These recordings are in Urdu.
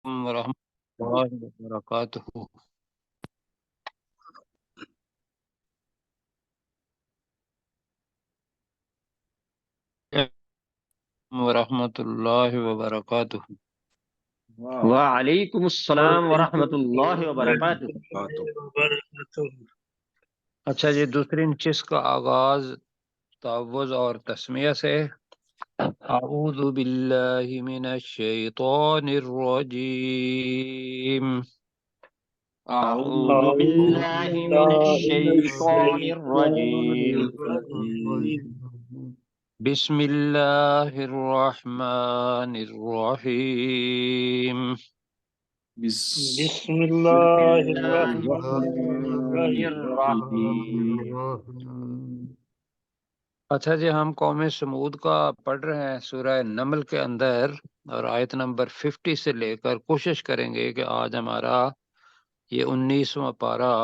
ورحمۃ اللہ وبرکاتہ ورحمۃ اللہ وبرکاتہ۔ وعلیکم السلام ورحمۃ اللہ وبرکاتہ۔ اچھا جی، دوسری نشست کا آغاز تعوذ اور تسمیہ سے۔ اعوذ باللہ من الشیطان الرجیم۔ اعوذ باللہ من الشیطان الرجیم۔ بسم اللہ الرحمن الرحیم۔ بسم اللہ الرحمن الرحیم۔ اچھا جی، ہم قوم سمود کا پڑھ رہے ہیں سورہ نمل کے اندر، اور آیت نمبر 50 سے لے کر کوشش کریں گے کہ آج ہمارا یہ 19واں پارہ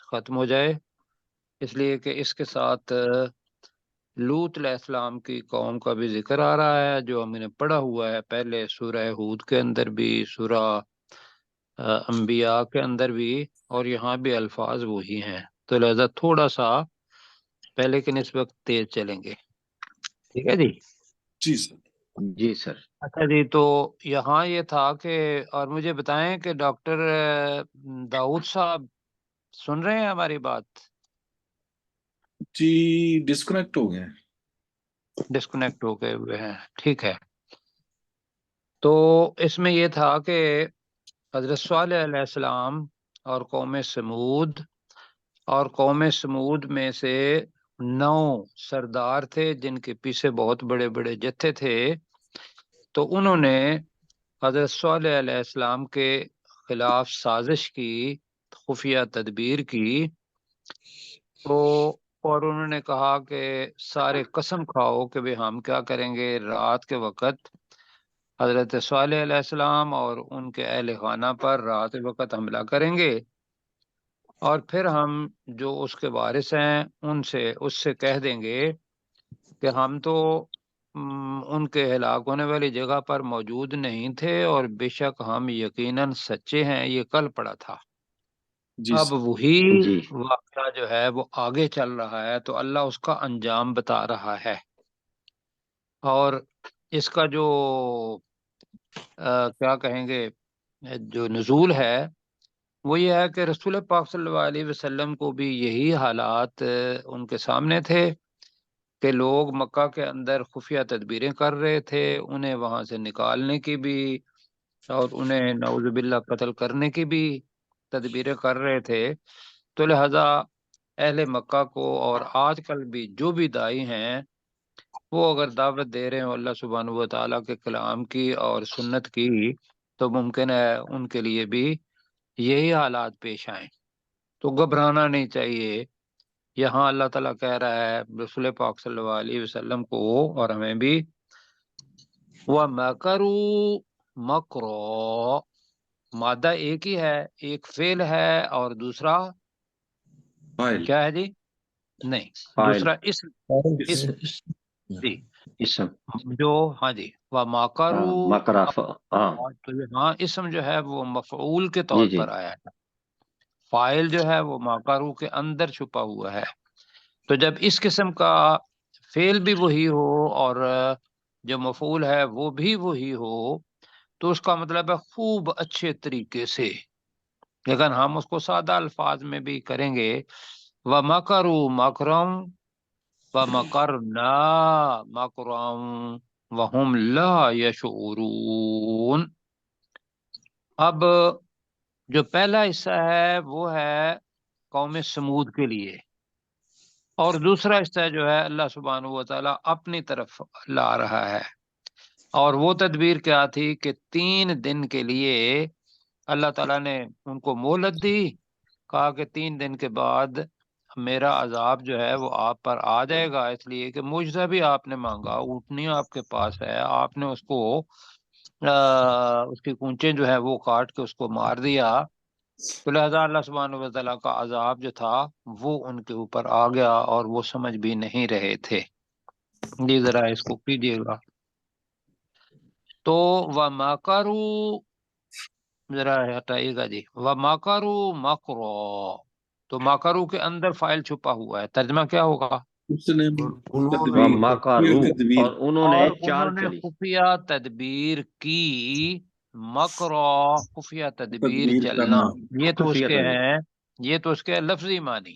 ختم ہو جائے، اس لیے کہ اس کے ساتھ لوط علیہ السلام کی قوم کا بھی ذکر آ رہا ہے جو ہم نے پڑھا ہوا ہے پہلے سورہ ہود کے اندر بھی، سورہ انبیاء کے اندر بھی، اور یہاں بھی الفاظ وہی ہیں، تو لہذا تھوڑا سا پہلے کے نسبت تیز چلیں گے۔ ٹھیک ہے جی؟ جی سر۔ جی سر۔ اچھا جی، تو یہاں یہ تھا کہ، اور مجھے بتائیں کہ ڈاکٹر داؤد صاحب سن رہے ہیں ہماری بات؟ جی ڈسکنیکٹ ہو گئے، ڈسکنیکٹ ہو گئے ہوئے ہیں، ٹھیک ہے۔ تو اس میں یہ تھا کہ حضرت صالح علیہ السلام اور قوم سمود میں سے 9 سردار تھے جن کے پیچھے بہت بڑے بڑے جتھے تھے، تو انہوں نے حضرت صالح علیہ السلام کے خلاف سازش کی، خفیہ تدبیر کی، تو اور انہوں نے کہا کہ سارے قسم کھاؤ کہ بھی ہم کیا کریں گے، رات کے وقت حضرت صالح علیہ السلام اور ان کے اہل خانہ پر رات کے وقت حملہ کریں گے، اور پھر ہم جو اس کے وارث ہیں اس سے کہہ دیں گے کہ ہم تو ان کے ہلاک ہونے والی جگہ پر موجود نہیں تھے، اور بے شک ہم یقیناً سچے ہیں، یہ کل پڑا تھا۔ جی اب سر۔ وہی جی واقعہ جو ہے وہ آگے چل رہا ہے، تو اللہ اس کا انجام بتا رہا ہے، اور اس کا جو کیا کہیں گے جو نزول ہے وہ یہ ہے کہ رسول پاک صلی اللہ علیہ وسلم کو بھی یہی حالات ان کے سامنے تھے کہ لوگ مکہ کے اندر خفیہ تدبیریں کر رہے تھے، انہیں وہاں سے نکالنے کی بھی اور انہیں نعوذ باللہ قتل کرنے کی بھی تدبیریں کر رہے تھے۔ تو لہذا اہل مکہ کو، اور آج کل بھی جو بھی دائی ہیں، وہ اگر دعوت دے رہے ہیں اللہ سبحانہ و تعالیٰ کے کلام کی اور سنت کی، تو ممکن ہے ان کے لیے بھی یہی حالات پیش آئیں، تو گھبرانا نہیں چاہیے۔ یہاں اللہ تعالیٰ کہہ رہا ہے رسول پاک صلی اللہ علیہ وسلم کو اور ہمیں بھی، وَمَكَرُوا مَكْرًا، مادہ ایک ہی ہے، ایک فعل ہے اور دوسرا فائل کیا ہے جی؟ نہیں، فائل دوسرا اسم جی، اسم جو ہاں جی، وَمَكَرُوا، مکرف ہاں تو یہاں اسم جو ہے وہ مفعول کے جی طور جی پر آیا ہے، فائل جو ہے وہ ماکارو کے اندر چھپا ہوا ہے۔ تو جب اس قسم کا فعل بھی وہی ہو اور جو مفعول ہے وہ بھی وہی ہو، تو اس کا مطلب ہے خوب اچھے طریقے سے، لیکن ہم اس کو سادہ الفاظ میں بھی کریں گے، وَمَكَرُوا مَكْرًا وَمَكَرْنَا مَكْرًا وَهُمْ لَا يَشْعُرُونَ۔ اب جو پہلا حصہ ہے وہ ہے قوم سمود کے لیے، اور دوسرا حصہ جو ہے اللہ سبحانہ و تعالیٰ اپنی طرف لا رہا ہے، اور وہ تدبیر کیا تھی کہ 3 دن کے لیے اللہ تعالیٰ نے ان کو مہلت دی، کہا کہ 3 دن کے بعد میرا عذاب جو ہے وہ آپ پر آ جائے گا، اس لیے کہ معجزہ بھی آپ نے مانگا، اونٹنی آپ کے پاس ہے، آپ نے اس کو اس کی کونچیں جو ہے وہ کاٹ کے اس کو مار دیا، تو لہذا اللہ سبحانہ و تعالیٰ کا عذاب جو تھا وہ ان کے اوپر آ گیا، اور وہ سمجھ بھی نہیں رہے تھے۔ جی ذرا اس کو کیجیے گا۔ تو وَمَكَرُوا ذرا ہٹائیے گا جی. و مکرو مکرو، تو مکرو کے اندر فائل چھپا ہوا ہے، ترجمہ کیا ہوگا؟ اس نے و تدبیر مکروا، تدبیر اور انہوں نے اور چال انہوں نے چلی. خفیہ تدبیر کی. مکرو خفیہ تدبیر تدبیر چلنا، کرنا. یہ تو اس خفیہ کے تدبیر. ہیں، یہ تو اس کے لفظی معنی.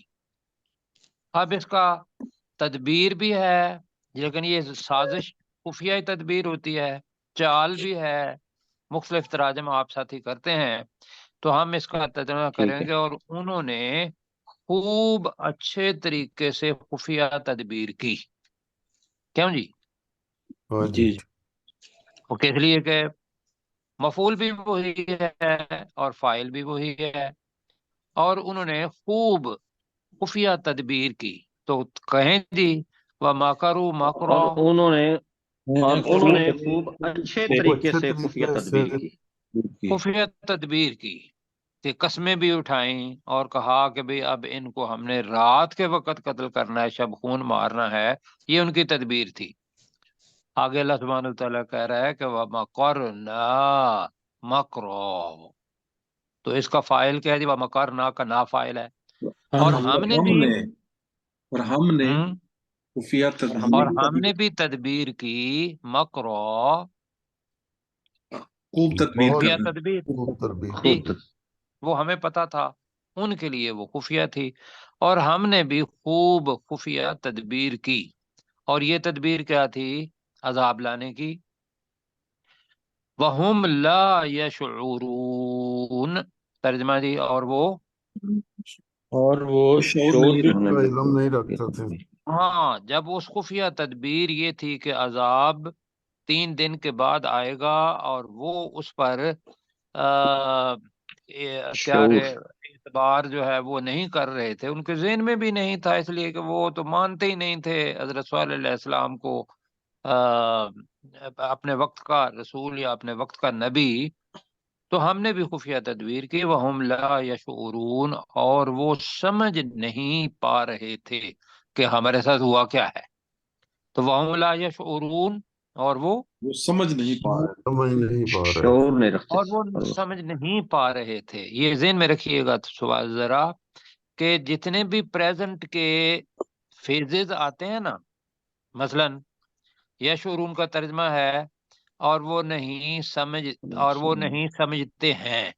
اب اس کا تدبیر بھی ہے، لیکن یہ سازش خفیہ تدبیر ہوتی ہے، چال بھی ہے، مختلف تراجم آپ ساتھی کرتے ہیں، تو ہم اس کا ترجمہ ٹھیک کریں ہے. گے. اور انہوں نے خوب اچھے طریقے سے خفیہ تدبیر کی. کیوں جی؟ ہاں جی جی. جی. وہ کس لیے کہ مفعول بھی وہی ہے اور فاعل بھی وہی ہے، اور انہوں نے خوب خفیہ تدبیر کی. تو کہیں جی وَمَا كَرُوا مَكْرًا، اور انہوں نے خوب خوب اچھے وہ طریقے اچھے سے خفیہ طریقے سے تدبیر کی. خفیہ تدبیر کی، کہ قسمیں بھی اٹھائیں اور کہا کہ بھئی اب ان کو ہم نے رات کے وقت قتل کرنا ہے، شب خون مارنا ہے. یہ ان کی تدبیر تھی. آگے اللہ سبحانہ وتعالیٰ کہہ رہا ہے کہ وَمَكَرْنَا مَكْرًا، تو اس کا فاعل کیا ہے جی؟ وَمَكَرْنَا کا نا فاعل ہے. اور ہم نے بھی ہم نے ہم خفیہ اور تدبیر ہم نے بھی تدبیر کی مکرو، خوب تدبیر بہت خفیہ کرنا. تدبیر خوب تربیت. جی، خوب وہ ہمیں پتا تھا، ان کے لیے وہ خفیہ تھی. اور ہم نے بھی خوب خفیہ تدبیر کی، اور یہ تدبیر کیا تھی؟ عذاب لانے کی. وَهُمْ لَا يَشْعُرُونَ، ترجمہ جی، اور وہ اور وہ شعور شعور نہیں بھی کا علم نہیں رکھتے تھے. ہاں، جب اس خفیہ تدبیر یہ تھی کہ عذاب 3 دن کے بعد آئے گا، اور وہ اس پر کیا شعور. اعتبار جو ہے وہ نہیں کر رہے تھے، ان کے ذہن میں بھی نہیں تھا، اس لیے کہ وہ تو مانتے ہی نہیں تھے حضرت صالح علیہ السلام کو اپنے وقت کا رسول یا اپنے وقت کا نبی. تو ہم نے بھی خفیہ تدبیر کی. وَهُمْ لَا يَشْعُرُونَ، اور وہ سمجھ نہیں پا رہے تھے کہ ہمارے ساتھ ہوا کیا ہے. تو وَهُمْ لَا يَشْعُرُونَ، اور وہ سمجھ نہیں پا رہے. سمجھ نہیں پا رہے. شعور نہیں رکھتے. اور وہ سمجھ نہیں پا رہے تھے. یہ ذہن میں رکھیے گا سوال ذرا، کہ جتنے بھی پریزنٹ کے فیزز آتے ہیں نا، مثلا یشعرون کا ترجمہ ہے اور وہ نہیں سمجھتے ہیں.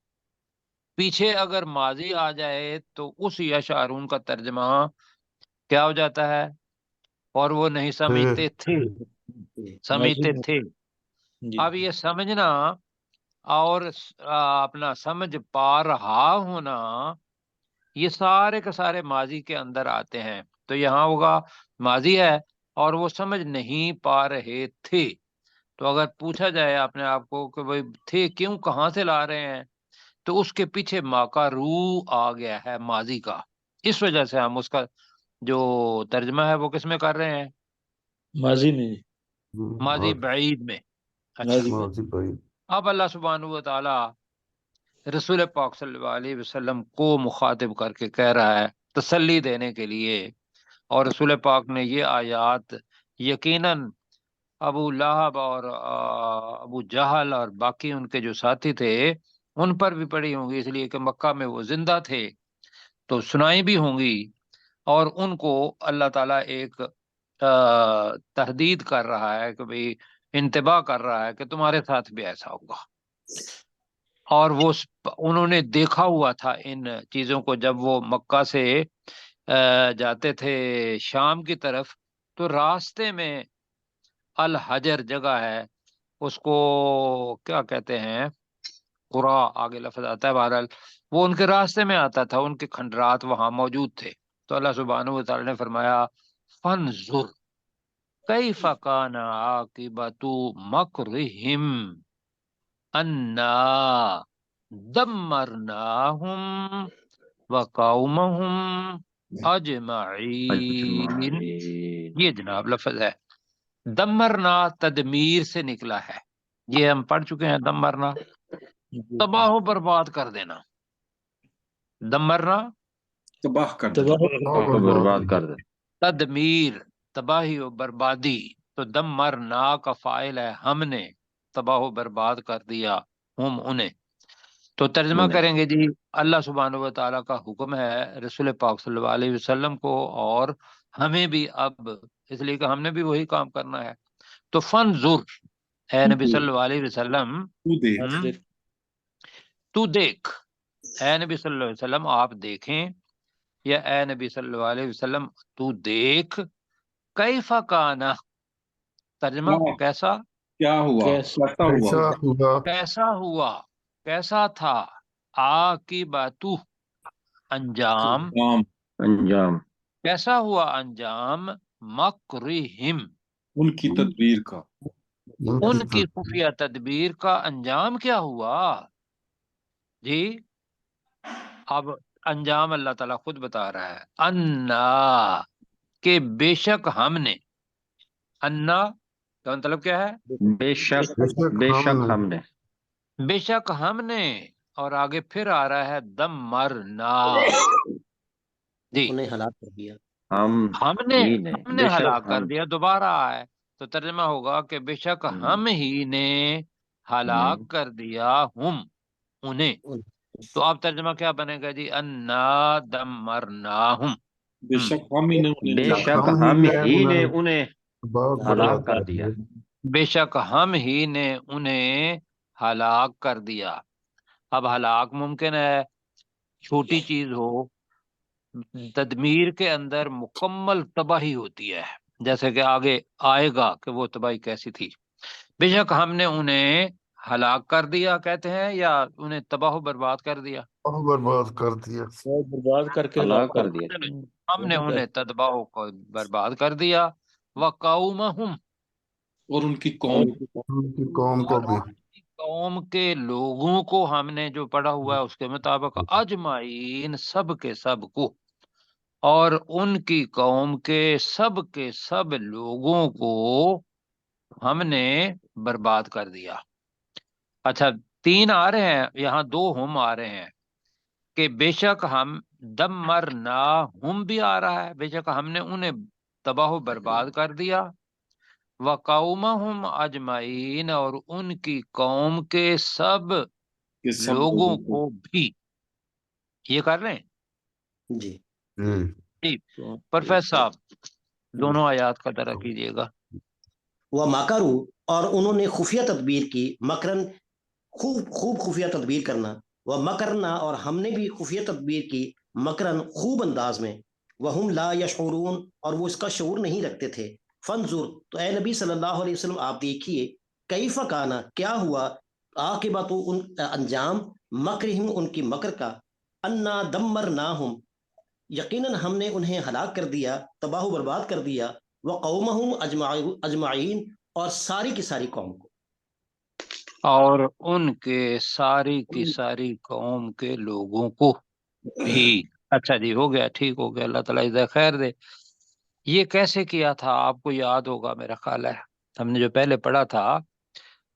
پیچھے اگر ماضی آ جائے تو اس یشعرون کا ترجمہ کیا ہو جاتا ہے؟ اور وہ نہیں سمجھتے تھے، سمجھتے تھے. جی اب یہ سمجھنا اور اپنا سمجھ پا رہا ہونا، یہ سارے کے سارے ماضی کے اندر آتے ہیں. تو یہاں ہوگا ماضی ہے اور وہ سمجھ نہیں پا رہے تھے. تو اگر پوچھا جائے اپنے آپ کو کہ بھئی تھے کیوں، کہاں سے لا رہے ہیں، تو اس کے پیچھے ماکارو آ گیا ہے ماضی کا. اس وجہ سے ہم اس کا جو ترجمہ ہے وہ کس میں کر رہے ہیں؟ ماضی میں. ماضی بعید میں. اچھا، ماضی بھائی. اب اللہ سبحانہ و تعالی رسول پاک صلی اللہ علیہ وسلم کو مخاطب کر کے کہہ رہا ہے تسلی دینے کے لیے. اور رسول پاک نے یہ آیات یقیناً ابو لہب اور ابو جہل اور باقی ان کے جو ساتھی تھے ان پر بھی پڑھی ہوں گی، اس لیے کہ مکہ میں وہ زندہ تھے، تو سنائی بھی ہوں گی. اور ان کو اللہ تعالیٰ ایک تحدید کر رہا ہے کہ بھئی انتباہ کر رہا ہے کہ تمہارے ساتھ بھی ایسا ہوگا. اور وہ انہوں نے دیکھا ہوا تھا ان چیزوں کو، جب وہ مکہ سے جاتے تھے شام کی طرف، تو راستے میں الحجر جگہ ہے، اس کو کیا کہتے ہیں، قرا آگے لفظ آتا ہے، بہرحال وہ ان کے راستے میں آتا تھا، ان کے کھنڈرات وہاں موجود تھے. تو اللہ سبحانہ و تعالی نے فرمایا فانظر کیف کان عاقبۃ مکرہم انا دمرناہم وقومہم اجمعین. یہ جناب لفظ ہے دمرنا، تدمیر سے نکلا ہے. یہ ہم پڑھ چکے ہیں. دمرنا تباہ و برباد کر دینا، دمرنا تباہ کر دیں. برباد کر دے. تدمیر تباہی و بربادی. تو دمرنا کا فاعل ہے ہم نے تباہ و برباد کر دیا، ہم انہیں. تو ترجمہ کریں گے جی، اللہ سبحانہ و تعالیٰ کا حکم ہے رسول پاک صلی اللہ علیہ وسلم کو، اور ہمیں بھی اب اس لیے کہ ہم نے بھی وہی کام کرنا ہے. تو فنظر، اے نبی صلی اللہ علیہ وسلم، تو دیکھ. تو دیکھ، اے نبی صلی اللہ علیہ وسلم آپ دیکھیں، یا اے نبی صلی اللہ علیہ وسلم تو دیکھ، کیف کانا، ترجمہ کیسا، کیا ہوا، کیسا کیسا ہوا، کیسا ہوا کیسا ہوا، کیسا تھا، عاقبتہ، انجام، انجام کیسا ہوا انجام، مکرہم، ان کی تدبیر کا. ان کی خفیہ تدبیر کا انجام کیا ہوا جی. اب انجام اللہ تعالیٰ خود بتا رہا ہے، انا، کہ بے شک ہم نے، انا کا مطلب کیا ہے، بے شک ہم نے بے شک ہم نے، اور آگے پھر آ رہا ہے دمرنا، جی انہیں ہلاک کر دیا. ہم نے بے شک ہلاک کر دیا، دوبارہ آئے تو ترجمہ ہوگا کہ بے شک ہم ہی نے ہلاک کر دیا انہیں. تو اب ترجمہ کیا بنے گا جی، انا دمرناہم، بے شک ہم ہی نے انہیں بے ہلاک شک ہم ہی نے انہیں ہلاک کر دیا. بے شک ہم ہی نے انہیں ہلاک کر دیا. اب ہلاک ممکن ہے چھوٹی چیز ہو، تدمیر کے اندر مکمل تباہی ہوتی ہے، جیسے کہ آگے آئے گا کہ وہ تباہی کیسی تھی. بے شک ہم نے انہیں ہلاک کر دیا کہتے ہیں، یا انہیں تباہ و برباد کر دیا، برباد کر دیا. اور برباد کر کے ہلاک کر دیا. ہم نے انہیں تباہ کو برباد کر دیا. وقومہم، اور ان کی قوم. ان کی قوم کو بھی. قوم کے لوگوں کو ہم نے جو پڑھا ہوا ہے اس کے مطابق اجمعین، سب کے سب کو، اور ان کی قوم کے سب لوگوں کو ہم نے برباد کر دیا. اچھا، تین آ رہے ہیں یہاں، دو ہم آ رہے ہیں کہ بے شک ہم دمرنا ہم بھی آ رہا ہے، بے شک ہم نے انہیں تباہ و برباد کر دیا. وقومہم اجمعین، اور ان کی قوم کے سب کے سب لوگوں کو بھی. یہ کر لیں جی جی. پروفیسر صاحب دونوں آیات کا درا کیجیے گا. وہ مکرو، اور انہوں نے خفیہ تدبیر کی، مکرن خوب خفیہ تدبیر کرنا، وہ مکرنا، اور ہم نے بھی خفیہ تدبیر کی، مکرن خوب انداز میں، وہم لا یشعرون، اور وہ اس کا شعور نہیں رکھتے تھے. فنظر، تو اے نبی صلی اللہ علیہ وسلم آپ دیکھیے، کیف کانا، کیا ہوا، عاقبت، ان انجام، مکرہم، ان کی مکر کا، انا دمرناہم، یقیناً ہم نے انہیں ہلاک کر دیا، تباہ و برباد کر دیا، وقومہم اجمعین، اور ساری کی ساری قوم کو. اور ان کے ساری کی ساری قوم کے لوگوں کو بھی. اچھا جی، ہو گیا، ٹھیک ہو گیا، اللہ تعالیٰ جزائے خیر دے. یہ کیسے کیا تھا آپ کو یاد ہوگا میرا خیال ہے، ہم نے جو پہلے پڑھا تھا،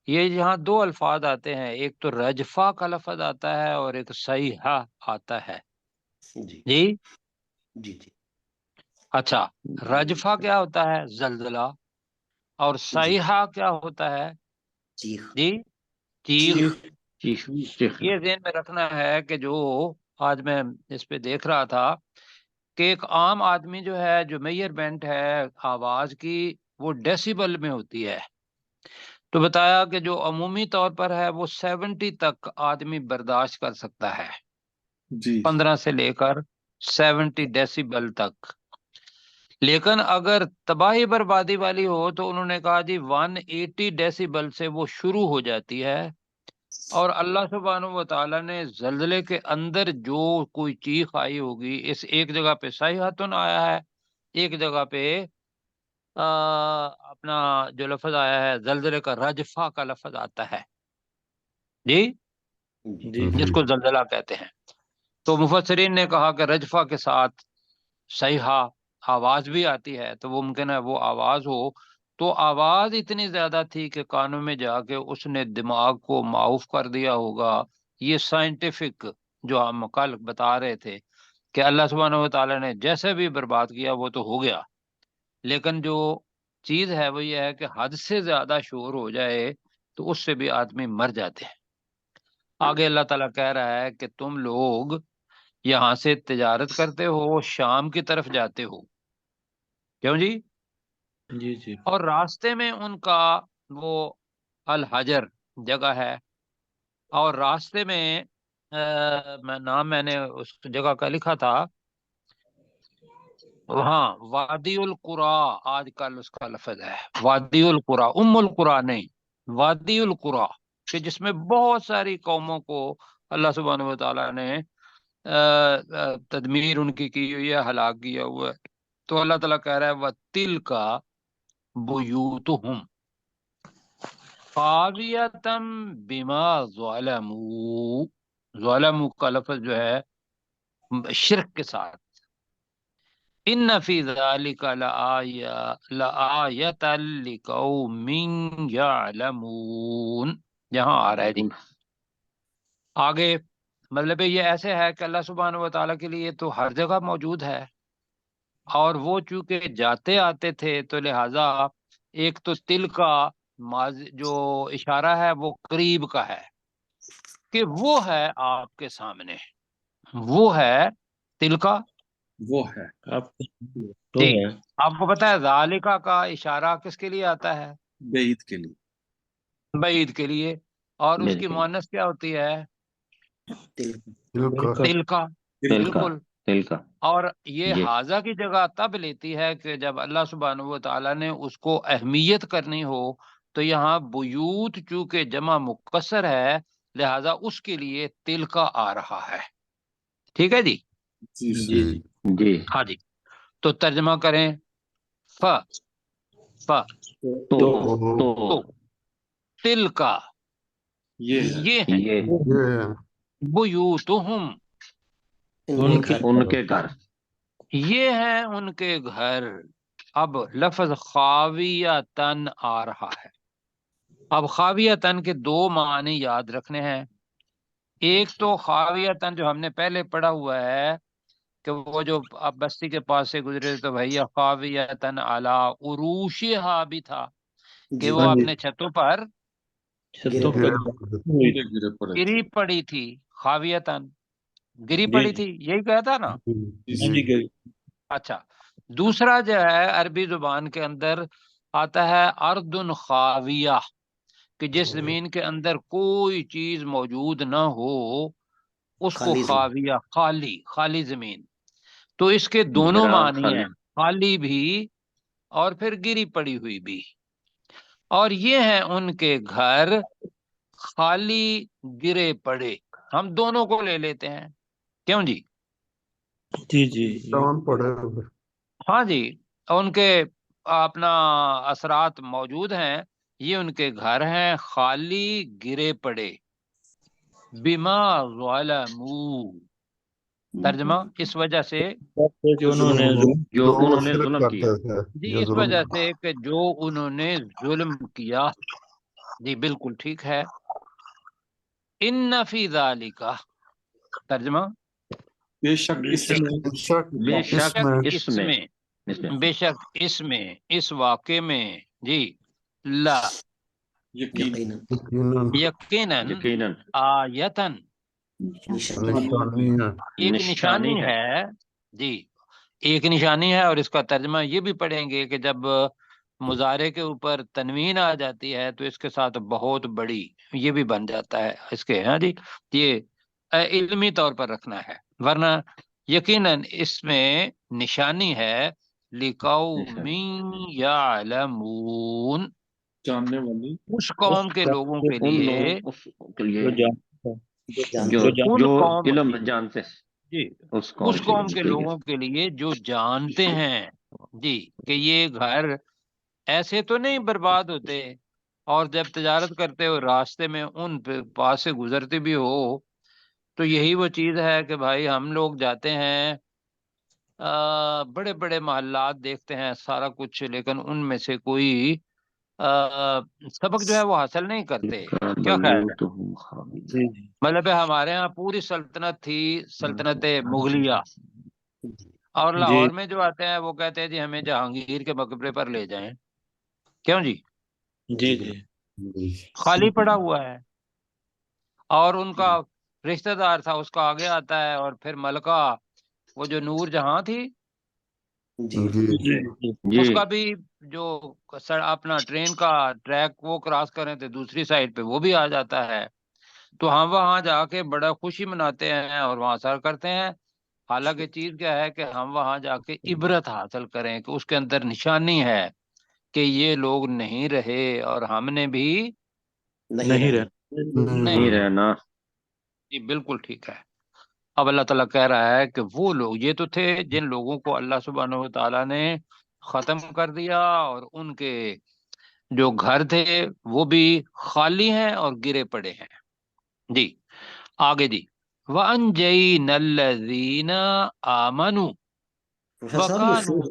یہ یہاں دو الفاظ آتے ہیں، ایک تو رجفہ کا لفظ آتا ہے اور ایک صیحہ آتا ہے. جی جی جی جی اچھا، رجفہ کیا ہوتا ہے، زلزلہ، اور صیحہ کیا ہوتا ہے چیخ. جی، چیخ. چیخ. یہ ذہن میں رکھنا ہے کہ جو آج میں اس پہ دیکھ رہا تھا کہ ایک عام آدمی جو ہے، جو میئرمنٹ ہے آواز کی، وہ ڈیسیبل میں ہوتی ہے. تو بتایا کہ جو عمومی طور پر ہے وہ 70 تک آدمی برداشت کر سکتا ہے، جی 15 سے لے کر 70 ڈیسیبل تک. لیکن اگر تباہی بربادی والی ہو تو انہوں نے کہا جی 180 ڈیسیبل سے وہ شروع ہو جاتی ہے. اور اللہ سبحانہ و تعالیٰ نے زلزلے کے اندر جو کوئی چیخ آئی ہوگی، اس ایک جگہ پہ صیحۃ آیا ہے، ایک جگہ پہ اپنا جو لفظ آیا ہے زلزلے کا، رجفہ کا لفظ آتا ہے جی، جی جس کو زلزلہ کہتے ہیں. تو مفسرین نے کہا کہ رجفہ کے ساتھ صیحہ آواز بھی آتی ہے، تو وہ ممکن ہے وہ آواز ہو. تو آواز اتنی زیادہ تھی کہ کانوں میں جا کے اس نے دماغ کو معاف کر دیا ہوگا. یہ سائنٹیفک جو ہم کل بتا رہے تھے کہ اللہ سبحانہ و تعالیٰ نے جیسے بھی برباد کیا وہ تو ہو گیا، لیکن جو چیز ہے وہ یہ ہے کہ حد سے زیادہ شور ہو جائے تو اس سے بھی آدمی مر جاتے ہیں. آگے اللہ تعالیٰ کہہ رہا ہے کہ تم لوگ یہاں سے تجارت کرتے ہو، شام کی طرف جاتے ہو، کیوں جی؟ جی جی اور راستے میں ان کا وہ الحجر جگہ ہے، اور راستے میں میں نے اس جگہ کا لکھا تھا، ہاں وادی القرا، آج کل اس کا لفظ ہے وادی القرا، القرا نہیں، وادی القرا، کہ جس میں بہت ساری قوموں کو اللہ سبحانہ و تعالیٰ نے تدمیر ان کی ہوئی ہے، ہلاک کیا ہوا ہے۔ تو اللہ تعالیٰ کہہ رہا ہے وَتِلْكَ بُيُوتُهُمْ خَاوِيَةً بِمَا ظَلَمُوا، ظلموا کا لفظ جو ہے شرک کے ساتھ، ان فی ذالک لآیۃ لقوم یعلمون، یہاں آ رہا ہے جی آگے، مطلب یہ ایسے ہے کہ اللہ سبحانہ و تعالیٰ کے لیے تو ہر جگہ موجود ہے، اور وہ چونکہ جاتے آتے تھے تو لہٰذا ایک تو تل کا جو اشارہ ہے وہ قریب کا ہے کہ وہ ہے آپ کے سامنے، وہ ہے تل کا، وہ ہے آپ تو جی ہے آپ کو پتا ہے ذالکا کا اشارہ کس کے لیے آتا ہے؟ بعید کے لیے، بعید کے لیے، اور اس کی بالکل مؤنث کیا ہوتی ہے؟ تلک تل کا، دل کا بالکل۔ دل کا اور یہ جی حاضہ کی جگہ تب لیتی ہے کہ جب اللہ سبحانہ و تعالیٰ نے اس کو اہمیت کرنی ہو، تو یہاں بیوت چونکہ جمع مکسر ہے لہذا اس کے لیے تل کا آ رہا ہے، ٹھیک ہے جی؟ جی جی جی جی ہاں جی، تو ترجمہ کریں، ف تو تو تل کا، یہ ہے، یہ ہے یہ یہ بیوتہم، ان کے ان کے گھر، یہ ہے ان کے گھر۔ اب لفظ خاویتن آ رہا ہے، اب خاویتن کے دو معنی یاد رکھنے ہیں، ایک تو خاویتن جو ہم نے پہلے پڑھا ہوا ہے کہ وہ جو اب بستی کے پاس سے گزرے تو بھیا خاویتن علی عروشہا بھی تھا کہ وہ ہاں جی اپنے چھتوں پر چھتوں گرے پر پورے گرے پڑے تھے، گری پڑی تھی، خاویتن گری جی پڑی جی تھی، یہی کہا تھا نا؟ جی ہاں جی جی گئی اچھا، دوسرا جو ہے عربی زبان کے اندر آتا ہے ارض خاویہ، کہ جس زمین کے اندر کوئی چیز موجود نہ ہو اس کو خالی زمین، خاویہ، خالی خالی زمین، تو اس کے دونوں ویران معنی خالی ہیں، خالی بھی اور پھر گری پڑی ہوئی بھی، اور یہ ہیں ان کے گھر خالی گرے پڑے، ہم دونوں کو لے لیتے ہیں، کیوں جی؟ جی جی دان پڑے ہوئے ہاں جی، ان کے اپنا اثرات موجود ہیں، یہ ان کے گھر ہیں خالی گرے پڑے، بما ظلموا، ترجمہ اس وجہ سے، جو انہوں نے جو جو وہ انہوں نے شرک ظلم کیا، کرتے تھے، جی جو اس ظلم وجہ سے کہ جو انہوں نے ظلم کیا، جی بالکل ٹھیک ہے، ان فی ذالک، ترجمہ بے شک اس میں شک بے اس شک میں اس میں، بے شک اس میں، اس واقعے میں، جی لا یقین یقیناً یقیناً یقیناً یقیناً آیتن نشانی نشانی ہے، ایک نشانی ہے، جی ایک نشانی ہے، اور اس کا ترجمہ یہ بھی پڑھیں گے کہ جب مضارع کے اوپر تنوین آ جاتی ہے تو اس کے ساتھ بہت بڑی یہ بھی بن جاتا ہے اس کے، ہاں جی یہ علمی طور پر رکھنا ہے، ورنہ یقیناً اس میں نشانی ہے لِقَوْمٍ يَعْلَمُونَ، جاننے والی، اس قوم کے لوگوں کے ان لیے، لوگوں کے لیے جو جانتا جو جو جانتے ان جو قوم، علم جانتے جی اس قوم کے لوگوں کے لیے جو جانتے ہیں، جی کہ یہ گھر ایسے تو نہیں برباد ہوتے، اور جب تجارت کرتے ہو راستے میں ان پہ پاس سے گزرتے بھی ہو تو یہی وہ چیز ہے کہ بھائی ہم لوگ جاتے ہیں بڑے بڑے محلات دیکھتے ہیں سارا کچھ، لیکن ان میں سے کوئی سبق جو ہے وہ حاصل نہیں کرتے، کیا خیال ہے؟ جی جی مطلب ہمارے ہاں پوری سلطنت تھی، سلطنت مغلیہ، اور جی لاہور میں جو آتے ہیں وہ کہتے ہیں جی ہمیں جہانگیر کے مقبرے پر لے جائیں، کیوں جی؟ جی جی خالی پڑا ہوا ہے، اور ان کا رشتہ دار تھا اس کا آگے آتا ہے، اور پھر ملکہ وہ جو نور جہاں تھی جی جی اس کا بھی جو اپنا ٹرین کا ٹریک وہ کراس کریں تھے دوسری سائڈ پہ، وہ بھی آ جاتا ہے۔ تو ہم وہاں جا کے بڑا خوشی مناتے ہیں اور وہاں سر کرتے ہیں۔ حالانکہ چیز کیا ہے کہ ہم وہاں جا کے عبرت حاصل کریں کہ اس کے اندر نشانی ہے کہ یہ لوگ نہیں رہے اور ہم نے بھی نہیں نہیں رہنا۔ جی بالکل ٹھیک ہے۔ اب اللہ تعالیٰ کہہ رہا ہے کہ وہ لوگ یہ تو تھے جن لوگوں کو اللہ سبحانہ و تعالیٰ نے ختم کر دیا، اور ان کے جو گھر تھے وہ بھی خالی ہیں اور گرے پڑے ہیں۔ جی آگے جی وَأَنْجَيْنَا الَّذِينَ آمَنُوا پروفیسر صاحب یہ وَكَانُوا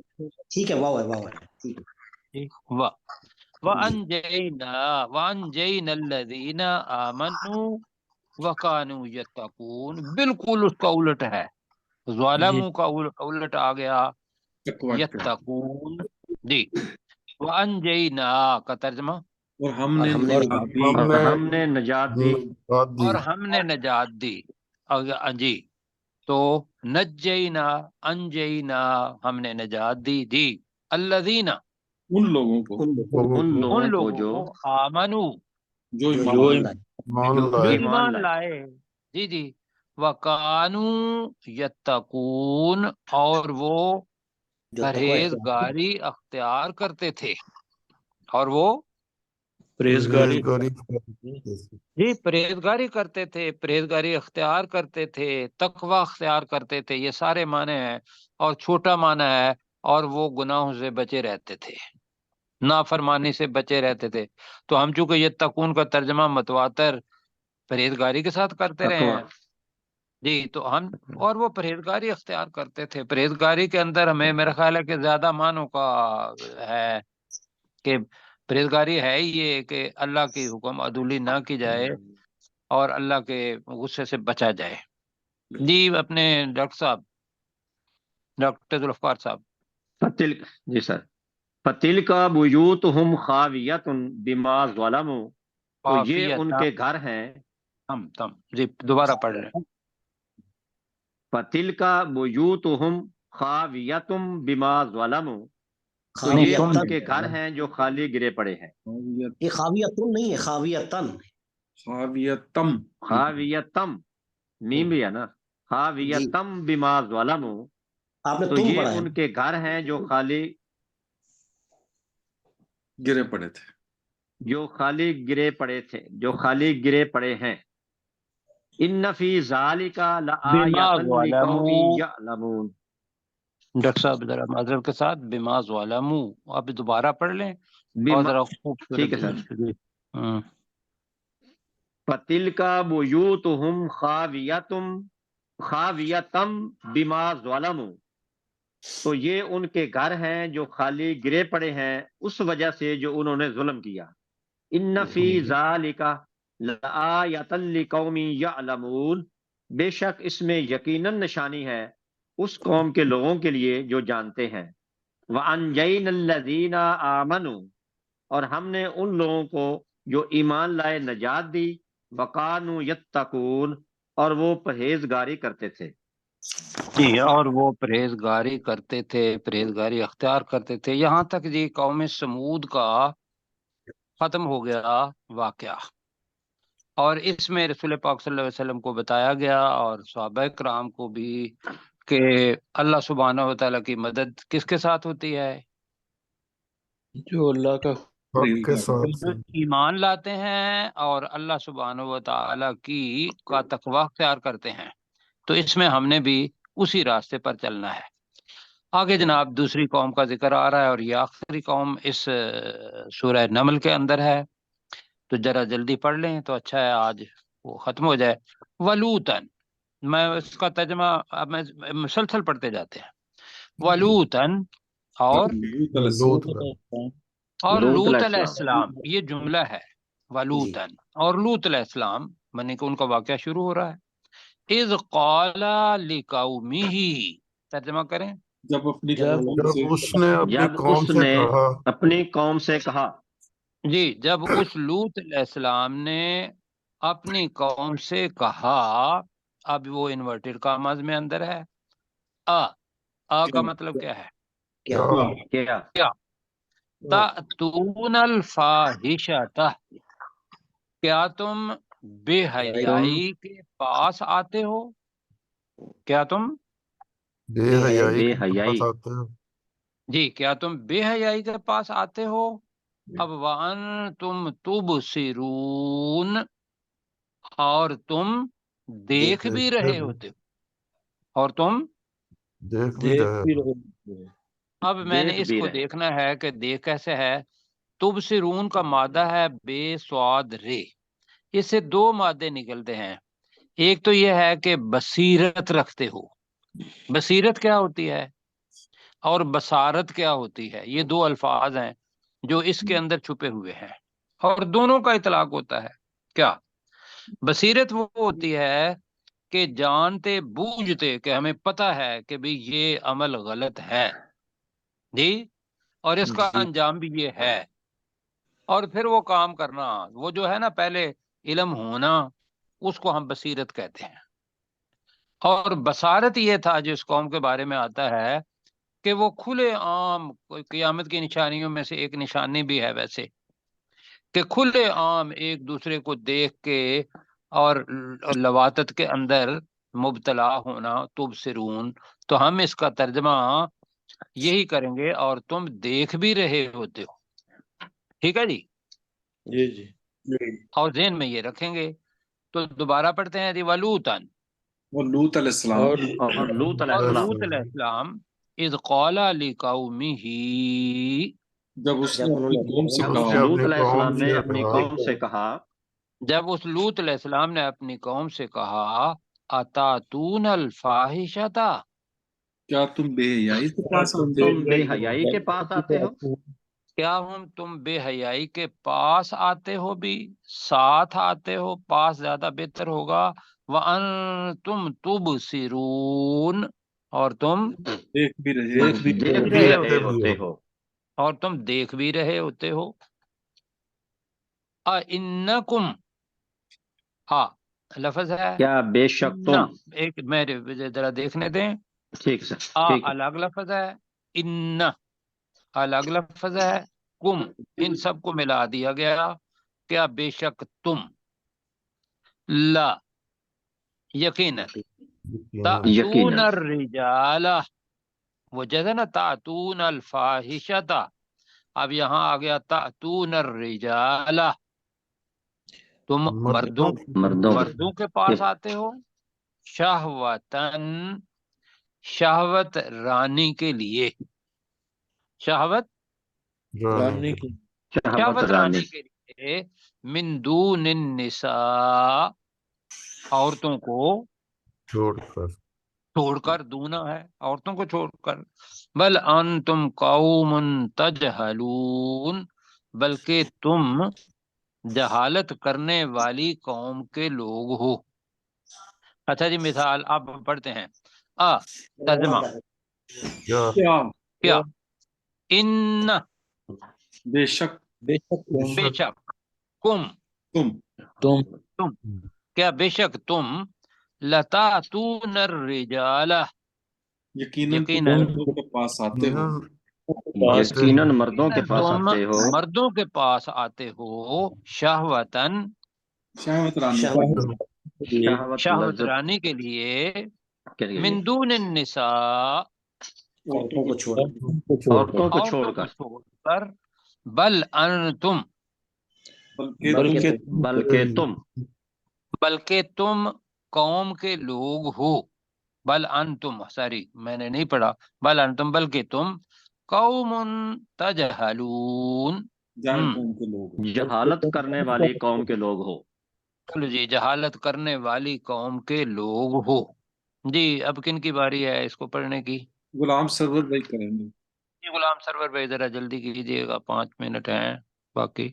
ٹھیک ہے، واو ہے، واو ہے، ٹھیک ہے۔ وَأَنْجَيْنَا الَّذِينَ آمَنُوا وَكَانُوا يَتَّقُونَ، بالکل اس کا الٹ ہے، ظالموں کا الٹ آ گیا تقویٰ کا۔ یتقون۔ جی وَأَنْجَيْنَا کا ترجمہ اور ہم نے ہم نے نجات دی، اور ہم نے نجات دی۔ جی تو نجینا انجینا ہم نے نجات دی جی الذین ان لوگوں کو ان ان لوگوں لوگوں کو جو کو آمنو جو جو ایمان جو ایمان ایمان لائے۔ لائے، جی جی وکانو یتقون اور وہ جو تقوی پرہیزگاری اختیار کرتے تھے، اور وہ پرہیزگاری جی پرہیزگاری کرتے تھے، پرہیزگاری اختیار کرتے تھے، تقوی اختیار کرتے تھے، یہ سارے معنی ہیں، اور چھوٹا معنی ہے، اور وہ گناہوں سے بچے رہتے تھے، نافرمانی سے بچے رہتے تھے۔ تو ہم چونکہ یہ تقون کا ترجمہ متواتر پرہیزگاری کے ساتھ کرتے رہے ہیں جی، تو ہم اور وہ پرہیزگاری اختیار کرتے تھے۔ پرہیزگاری کے اندر ہمیں میرا خیال ہے کہ زیادہ معنوں کا ہے کہ پرہیزگاری ہے ہی یہ کہ اللہ کی حکم عدولی نہ کی جائے اور اللہ کے غصے سے بچا جائے۔ جی اپنے ڈاکٹر صاحب، ڈاکٹر ذوالفقار صاحب۔ جی سر، فَتِلْكَ بُيُوتُهُمْ خَاوِيَةٌ بِمَا ظَلَمُوا، تو یہ ان کے گھر ہیں۔ تم جی دوبارہ پڑھ رہے ہیں۔ فَتِلْكَ بُيُوتُهُمْ خَاوِيَةٌ بِمَا ظَلَمُوا، تو یہ ان کے گھر ہیں جو خالی گرے پڑے ہیں۔ یہ خاویتن نہیں ہے، خاویتن، خاویتم خاویتم، میم بھی ہے نا، خاویتم بما ظلموا، آپ نے تو تم یہ پڑھا ہے۔ ان کے گھر ہیں جو خالی گرے پڑے تھے، جو خالی گرے پڑے تھے، جو خالی گرے پڑے ہیں۔ ان فی ذالک لآیۃ لقوم یعلمون۔ ڈاکٹر صاحب ذرا معذرت کے ساتھ بما ظلموا آپ دوبارہ پڑھ لیں اور ذرا خوبصورت ٹھیک ہے سر۔ جی فَتِلْكَ بُيُوتُهُمْ خَاوِيَةً بِمَا ظَلَمُوا، تو یہ ان کے گھر ہیں جو خالی گرے پڑے ہیں اس وجہ سے جو انہوں نے ظلم کیا۔ ان فی ذالک لآیۃ لقوم یعلمون، بے شک اس میں یقیناً نشانی ہے اس قوم کے لوگوں کے لیے جو جانتے ہیں۔ وَأَنْجَيْنَا الَّذِينَ آمَنُوا، اور ہم نے ان لوگوں کو جو ایمان لائے نجات دی، وَقَانُوا يَتَّقُونَ، اور وہ پرہیزگاری کرتے تھے۔ جی اور وہ پرہیزگاری کرتے تھے، پرہیزگاری اختیار کرتے تھے، یہاں تک جی قوم سمود کا ختم ہو گیا واقعہ، اور اس میں رسول پاک صلی اللہ علیہ وسلم کو بتایا گیا اور صحابہ کرام کو بھی کہ اللہ سبحانہ و تعالیٰ کی مدد کس کے ساتھ ہوتی ہے؟ جو اللہ کا حق کے ساتھ جو ایمان لاتے ہیں اور اللہ سبحانہ و تعالیٰ کا تقوی اختیار کرتے ہیں۔ تو اس میں ہم نے بھی اسی راستے پر چلنا ہے۔ آگے جناب دوسری قوم کا ذکر آ رہا ہے، اور یہ آخری قوم اس سورہ نمل کے اندر ہے، تو ذرا جلدی پڑھ لیں تو اچھا ہے، آج وہ ختم ہو جائے۔ ولوطن، میں اس کا ترجمہ اب میں مسلسل پڑھتے جاتے ہیں۔ ولوطن اور لوط علیہ السلام، یہ جملہ ہے ولوطن اور لوط علیہ السلام، معنی کہ ان کا واقعہ شروع ہو رہا ہے۔ اذ قال لقومہ، ترجمہ کریں۔ جب اپنی جب اس نے اپنی جب قوم اس سے نے کہا، اپنی قوم سے کہا، جی جب اس لوط علیہ السلام نے اپنی قوم سے کہا. اب وہ انورٹڈ کاماز میں اندر ہے. آ کا مطلب کیا ہے؟ کیا کیا تَأْتُونَ الْفَاحِشَةَ، کیا تم بے حیائی کے پاس آتے ہو؟ کیا تم بے حیائی بے کے پاس حیائی آتے ہیں. جی کیا تم بے حیائی کے پاس آتے ہو؟ اب وَأَنْتُمْ تُبْصِرُونَ، اور تم دیکھ بھی رہے ہوتے ہو. اور تم دیکھ بھی دیکھ رہے بھی ہیں. رہے اب میں نے دیکھ اس بھی کو رہے. دیکھنا ہے کہ دیکھ کیسے ہے. تبصرون کا مادہ ہے بے سواد رے. اس سے دو مادے نکلتے ہیں. ایک تو یہ ہے کہ بصیرت رکھتے ہو. بصیرت کیا ہوتی ہے اور بصارت کیا ہوتی ہے؟ یہ دو الفاظ ہیں جو اس کے اندر چھپے ہوئے ہیں، اور دونوں کا اطلاق ہوتا ہے. کیا بصیرت وہ ہوتی ہے کہ جانتے بوجھتے کہ ہمیں پتہ ہے کہ بھی یہ عمل غلط ہے جی، اور اس کا جی انجام بھی یہ ہے، اور پھر وہ کام کرنا. وہ جو ہے نا پہلے علم ہونا، اس کو ہم بصیرت کہتے ہیں. اور بصارت یہ تھا جو اس قوم کے بارے میں آتا ہے کہ وہ کھلے عام، قیامت کی نشانیوں میں سے ایک نشانی بھی ہے ویسے، کہ کھلے عام ایک دوسرے کو دیکھ کے اور لواطت کے اندر مبتلا ہونا. تبصرون، تو ہم اس کا ترجمہ یہی کریں گے، اور تم دیکھ بھی رہے ہوتے ہو. ٹھیک ہے جی، جی جی اور ذہن میں یہ رکھیں گے. تو دوبارہ پڑھتے ہیں جی. ولوطن، وہ لوط علیہ السلام اور اور لوط علیہ اور السلام لوط علیہ السلام اذ قال لقومه، جب اس جب نے انہوں اپنی نے قوم سے اپنی جب کہا لوط اپنی علیہ قوم السلام نے سے اپنی کہا. قوم سے کہا. جب اس لوط علیہ السلام نے اپنی قوم سے کہا اتاتون الفاحشۃ، کیا تم بے حیائی کے پاس آتے ہو؟ تم بے حیائی کے پاس آتے ہو. کیا تم بے حیائی کے پاس آتے ہو؟ بھی ساتھ آتے ہو، پاس زیادہ بہتر ہوگا. وَأَنْتُمْ تُبْصِرُونَ، اور تم دیکھ بھی رہے دیکھ بھی دیکھ بھی دیکھتے رہے بھی ہوتے ہو. ہو. اور تم دیکھ بھی رہے ہوتے ہو. اِنَّکُمْ، ہاں لفظ ہے کیا بے شک نہ، تم. ایک میرے ذرا دیکھنے دیں. ٹھیک سر ٹھیک ہے. الگ لفظ ہے، ان الگ لفظ ہے، کم ان سب کو ملا دیا گیا. کیا بے شک تم، لا یقینا، تأتون یقیناً. الرجال، وہ جیسے نا تأتون الفاحشۃ، اب یہاں آ گیا تأتون الرجال، تم مردوں مردوں مردوں کے پاس آتے ہو. شہوتن، شہوت رانی کے لیے، شہوت رانی کی شہوت شہوت رانی. رانی کے لیے. من دون النساء، عورتوں کو چھوڑ کر. چھوڑ کر، دونا ہے عورتوں کو چھوڑ کر. بل انتم قوم تجہلون، بلکہ تم جہالت کرنے والی قوم کے لوگ ہو. اچھا جی، مثال آپ پڑھتے ہیں. ترجمہ کیا کیا کیا ان بے شک بے شک بے شک کم تم تم تم کیا بے شک تم لتاتون الرجال، یقیناً تم یقیناً مردوں کے پاس آتے ہو. پاس یقیناً مردوں کے پاس تم آتے ہو. مردوں کے پاس آتے ہو. شہوتن، شہوت رانی شہوت شہوت لذت رانی کے لیے. کے لیے. من دون النساء، عورتوں کو چھوڑ عورتوں کو چھوڑ عورتوں کو کر. چھوڑ کر. بل انتم، بلکہ بلکہ تم. بلکہ تم قوم کے لوگ ہو. بل انتم، ساری میں نے نہیں پڑھا. بل انتم، بلکہ تم قوم تجہلون، جاہل قوم کے لوگ ہو. جہالت کرنے والی قوم کے لوگ ہو. چلو جی، جہالت کرنے والی قوم کے لوگ ہو. جی اب کن کی باری ہے اس کو پڑھنے کی؟ غلام سرور بھائی کریں گے. جی غلام سرور بھائی ذرا جلدی کیجیے گا، 5 منٹ ہیں باقی.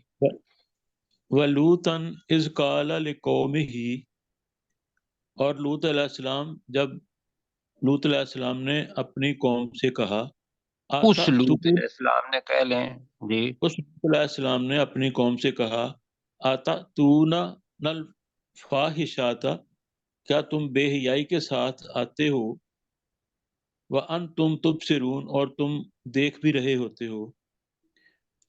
ولوطن اذ قال لقومہ، اور لوط علیہ السلام جب لوط علیہ السلام نے اپنی قوم سے کہا. اس لوط علیہ السلام نے کہہ لیں جی. اس لوط علیہ السلام نے اپنی قوم سے کہا، آتا تو نل فاحشاتا کیا تم بے حیائی کے ساتھ آتے ہو، وَأَنْتُمْ تُبْصِرُونَ اور تم دیکھ بھی رہے ہوتے ہو،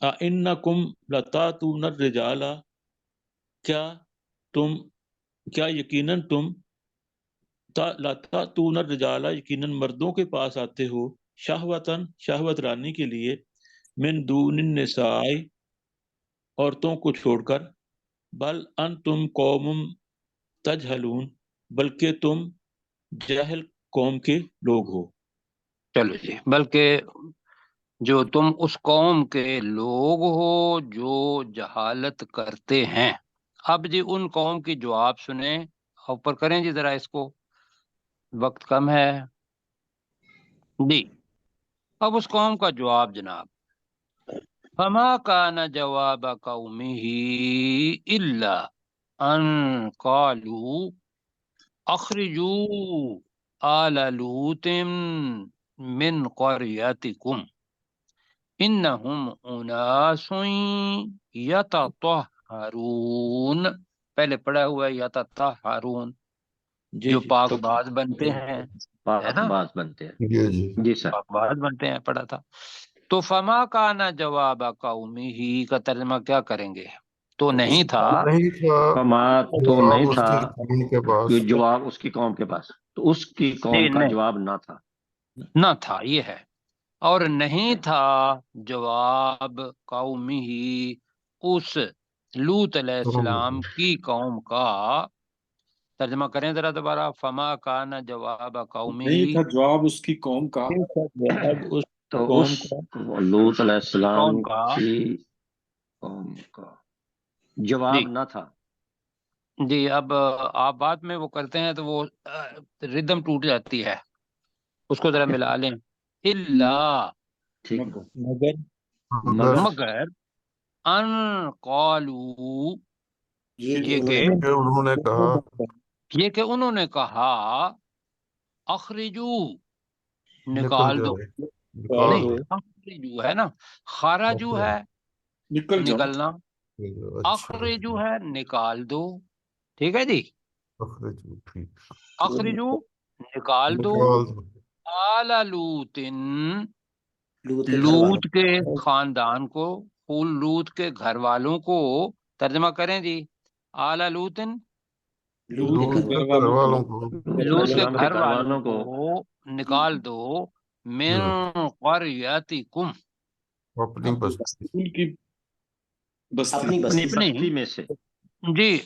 أَإِنَّكُمْ لَتَأْتُونَ الرِّجَالَ کیا یقیناً تم لَتَأْتُونَ الرِّجَالَ یقیناً مردوں کے پاس آتے ہو، شہوتاً شہوت رانی کے لیے، من دون النساء عورتوں کو چھوڑ کر، بل انتم قوم تجہلون بلکہ تم جاہل قوم کے لوگ ہو۔ چلو جی، بلکہ جو تم اس قوم کے لوگ ہو جو جہالت کرتے ہیں۔ اب جی ان قوم کی جواب سنیں، اوپر کریں جی ذرا اس کو، وقت کم ہے جی۔ اب اس قوم کا جواب جناب، فما کان جواب قومه الا ان قالوا اخرجوا آل لوط من قريتكم انہم اناس یتطہرون، پہلے پڑھا ہوا ہے یتطہرون، جی جو جی پاک باز بنتے ہیں، ہے پاک نا، باز بنتے ہیں۔ جی جی سر۔ پاک باز بنتے ہیں، پڑھا تھا۔ تو فما کانا جواب قومی کا ترجمہ کیا کریں گے؟ تو نہیں تھا نہیں تھا فما تو جواب نہیں اس تھا کی قوم کے پاس، کہ جواب اس کی قوم کے پاس، تو اس کی جی قوم کا نہیں، جواب نہ تھا۔ نہ تھا، یہ ہے، اور نہیں تھا جواب قومی ہی اس لوط علیہ السلام کی قوم کا۔ ترجمہ کریں ذرا دوبارہ، فما کانا جواب قومی نہیں ہی تھا جواب اس کی قوم کا، جواب اس تو قوم اس کا لوط علیہ قوم السلام کا کی قوم کا جی جواب نہ تھا۔ جی۔ اب آپ بات میں وہ کرتے ہیں تو وہ ردم ٹوٹ جاتی ہے، اس کو ذرا ملا لیں۔ اللہ، ٹھیک ہے۔ مگر مگر مگر مگر، ان قالو، یہ کہ یہ انہوں کہ نے کہ انہوں نے کہا انہوں نے کہا اخرجو، نکل نکال دو، جائے، نکال نہیں دو، اخرجو ہے نا، خراجو ہے نکل جاؤ۔ نکلنا، اچھا اخرجو ہے نکال دو، ٹھیک ہے جی، اخرجو، ٹھیک، اخرجو نکال دو، نکال دو، آل لوطن، لوط کے گھر والوں لوط کے خاندان کو، لوط کے گھر والوں کو، ترجمہ کریں جی، آل لوطن، لوط کے لوط گھر کے والوں گھر والوں کو، لوط علیہ لوط کے السلام گھر والوں کو نکال دو، من قریتکم، اپنی بستی، ان کی بستی اپنی اپنی بستی بستی میں سے۔ جی،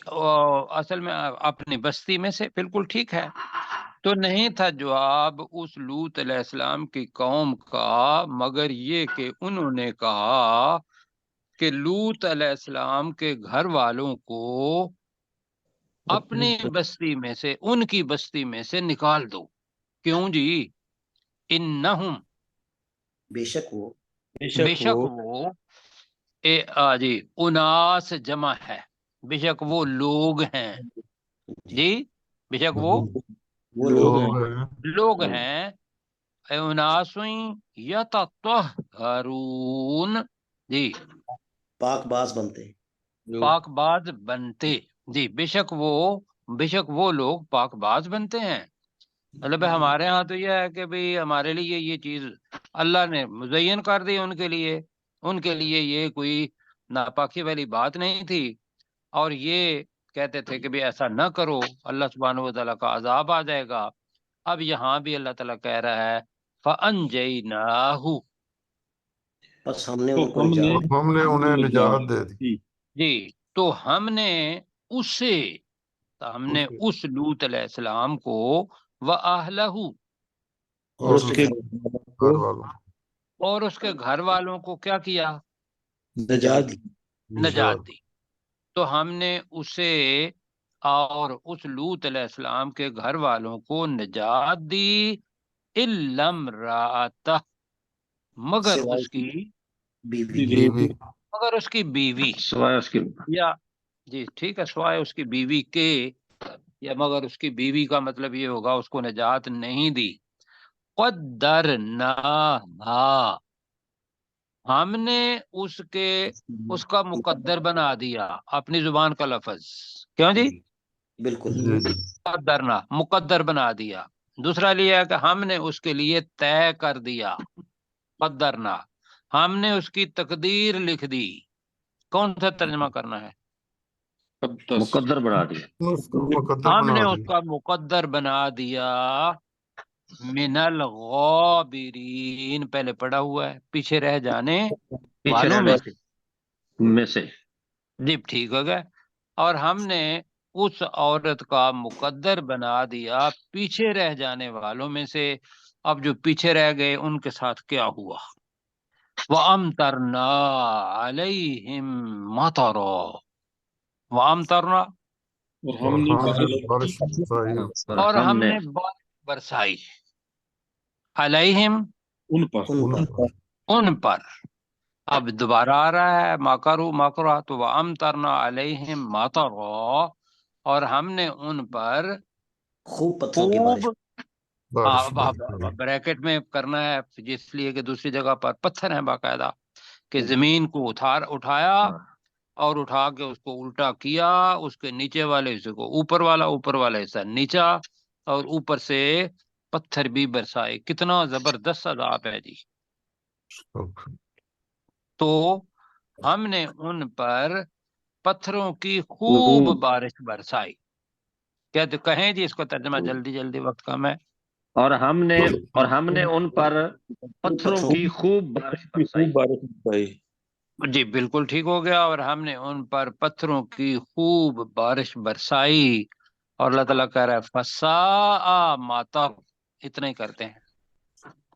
اصل میں اپنی بستی میں سے، بالکل ٹھیک ہے۔ تو نہیں تھا جواب اس لوط علیہ السلام کی قوم کا مگر یہ کہ انہوں نے کہا کہ لوط علیہ السلام کے گھر والوں کو اپنی بستی میں سے، ان کی بستی میں سے نکال دو۔ کیوں جی؟ انہم، بے شک وہ بے شک وہ، جی اناس جمع ہے، بے شک وہ لوگ ہیں، جی بے شک وہ وہ لوگ لوگ ہیں لوگ ہیں، اناس یتطہرون، جی پاک باز بنتے ہیں۔ پاک باز بنتے، جی بے شک وہ لوگ پاک باز بنتے ہیں۔ مطلب ہمارے ہاں تو یہ ہے کہ بھئی ہمارے لیے یہ چیز اللہ نے مزین کر دی، ان کے لیے یہ کوئی ناپاکی والی بات نہیں تھی، اور یہ کہتے تھے کہ بھی ایسا نہ کرو، اللہ سبحانہ و تعالیٰ کا عذاب آ جائے گا۔ اب یہاں بھی اللہ تعالیٰ کہہ رہا ہے فَأَنْجَيْنَاهُ، بس ہم نے تو ان کو ہم نے نجات ہم نے انہیں نجات دے دی، جی، تو ہم نے اس لوط علیہ السلام کو وَأَهْلَهُ، اور اس کے گھر والوں اور اس کے گھر والوں کو کیا کیا؟ نجات دی۔ نجات دی۔ تو ہم نے اسے اور اس لوط علیہ السلام کے گھر والوں کو نجات دی، اِلَّا امْرَأَتَهُ، مگر سوائے اس کی بیوی بیوی، بیوی، سوائے اس کے یا جی ٹھیک ہے، سوائے اس کی بیوی کے، یا مگر اس کی بیوی کا مطلب یہ ہوگا اس کو نجات نہیں دی۔ قدرناہا، ہم نے اس کا مقدر بنا دیا، اپنی زبان کا لفظ، کیوں جی؟ بالکل جی جی قدرنا مقدر بنا دیا. دوسرا لیا کہ ہم نے اس کے لیے طے کر دیا. قدرنا ہم نے اس کی تقدیر لکھ دی. کون سا ترجمہ کرنا ہے؟ مقدر بنا دیا. اس کو مقدر ہم بنا نے اس دیا. کا مقدر بنا دیا. من الغابرین پہلے پڑا ہوا ہے، پیچھے رہ جانے پیچھے والوں میں رہنے میں سے. جی ٹھیک ہو گیا. اور ہم نے اس عورت کا مقدر بنا دیا پیچھے رہ جانے والوں میں سے. اب جو پیچھے رہ گئے ان کے ساتھ کیا ہوا؟ وَأَمْطَرْنَا عَلَيْهِمْ مَطَرًا. وَأَمْطَرْنَا اور اور ہم نے ہم نے بارش برسائی اور ہم نے بارش برسائی علیہم ان پر ان پر. ان پر. اب دوبارہ آ رہا ہے مکروا مکرا تو وَأَمْطَرْنَا عَلَيْهِمْ مَطَرًا اور ہم نے ان پر خوب پتھروں کی بارش. خوب بارش بریکٹ میں کرنا ہے جس لیے کہ دوسری جگہ پر پتھر ہیں باقاعدہ کہ جی. زمین کو اٹھایا اور اٹھا کے اس کو الٹا کیا. اس کے نیچے والے حصے کو اوپر والا حصہ نیچا اور اوپر سے پتھر بھی برسائے. کتنا زبردست عذاب ہے جی. تو ہم نے ان پر پتھروں کی خوب بارش برسائی. کیا تو کہیں جی اس کو ترجمہ جلدی جلدی وقت کم ہے. اور ہم نے ان پر پتھروں کی خوب بارش برسائی. خوب بارش برسائی. جی بالکل ٹھیک ہو گیا. اور ہم نے ان پر پتھروں کی خوب بارش برسائی. اور اللہ تعالیٰ کہہ رہا ہے فساء مطر. اتنا ہی کرتے ہیں.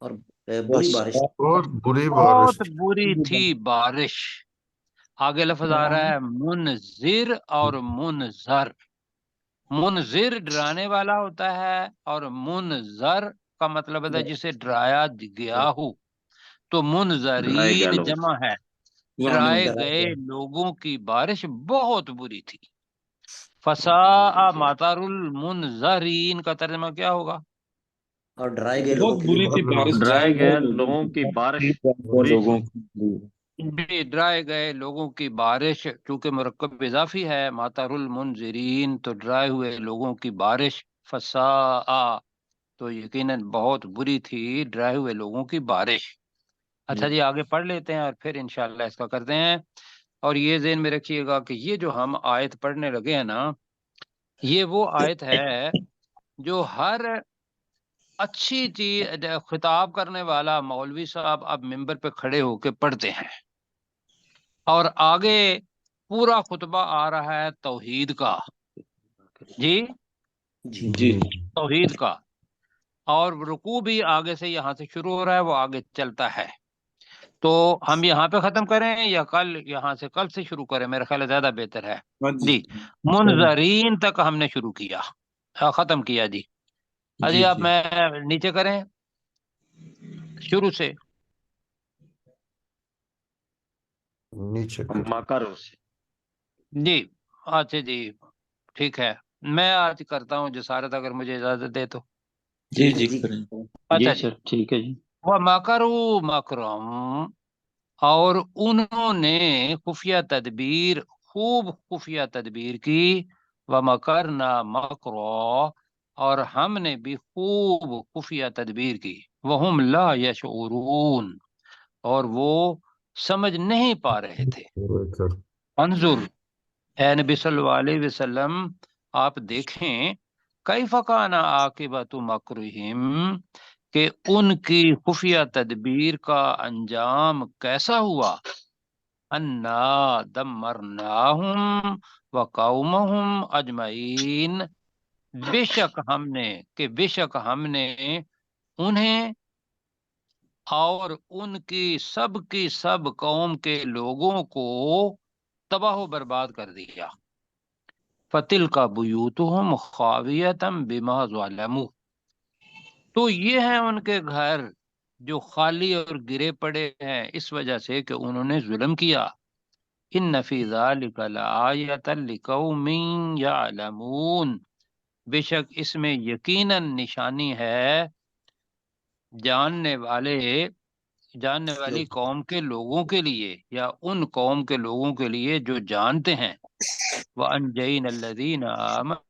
اور بری بارش. بہت بری بارش. بہت بری تھی بارش. آگے لفظ آ رہا ہے منذر اور منذر. منذر ڈرانے والا ہوتا ہے اور منذر کا مطلب ہے جسے ڈرایا گیا ہو. تو ڈرائے گیا منذرین لوگ. جمع ہے. ڈرائے گئے لوگوں کی بارش بہت بری تھی. فساء مطر المنذرین کا ترجمہ کیا ہوگا؟ اور ڈرائے گئے بہت لوگوں کے بری لیے تھی بارش. ڈرائے گئے لوگوں کی بارش بری تھی. ڈرائے گئے لوگوں کی بارش. چونکہ مرکب اضافی ہے مطر المنذرین تو ڈرائے ہوئے لوگوں کی بارش. فساء تو یقیناً بہت بری تھی ڈرائے ہوئے لوگوں کی بارش. اچھا جی آگے پڑھ لیتے ہیں اور پھر انشاءاللہ اس کا کرتے ہیں. اور یہ ذہن میں رکھیے گا کہ یہ جو ہم آیت پڑھنے لگے ہیں نا یہ وہ آیت ہے جو ہر اچھی چیز خطاب کرنے والا مولوی صاحب اب ممبر پہ کھڑے ہو کے پڑھتے ہیں. اور آگے پورا خطبہ آ رہا ہے توحید کا. جی جی توحید کا. اور رکوع بھی آگے سے یہاں سے شروع ہو رہا ہے وہ آگے چلتا ہے. تو ہم یہاں پہ ختم کریں یا یہاں سے کل سے شروع کریں؟ میرا خیال ہے زیادہ بہتر ہے. جی منذرین تک ہم نے شروع کیا ختم کیا جی. جی اب میں نیچے کریں شروع سے نیچے مکروں سے. جی. اچھا جی ٹھیک ہے میں آج کرتا ہوں جسارت اگر مجھے اجازت دے تو. جی جی کریں. اچھا جی جی سر ٹھیک ہے جی. وَمَكَرُوا مَكْرًا اور انہوں نے خفیہ تدبیر خوب خفیہ تدبیر کی. وَمَكَرْنَا مَكْرًا اور ہم نے بھی خوب خفیہ تدبیر کی. وَهُمْ لَا يَشْعُرُونَ اور وہ سمجھ نہیں پا رہے تھے. انظر اے نبی صلی اللہ علیہ وسلم آپ دیکھیں کیف کان عاقبۃ مکرہم کہ ان کی خفیہ تدبیر کا انجام کیسا ہوا. انا دمرناہم وقومہم اجمعین بے شک ہم نے انہیں اور ان کی سب قوم کے لوگوں کو تباہ و برباد کر دیا. فَتِلْكَ بُيُوتُهُمْ خَاوِيَةً بِمَا ظَلَمُوا تو یہ ہیں ان کے گھر جو خالی اور گرے پڑے ہیں اس وجہ سے کہ انہوں نے ظلم کیا. إِنَّ فِي ذَلِكَ لَآيَةً لِقَوْمٍ يَعْلَمُونَ بے شک اس میں یقیناً نشانی ہے جاننے والی قوم کے لوگوں کے لیے یا ان قوم کے لوگوں کے لیے جو جانتے ہیں. وَأَنْجَيْنَا الَّذِينَ آمَنُوا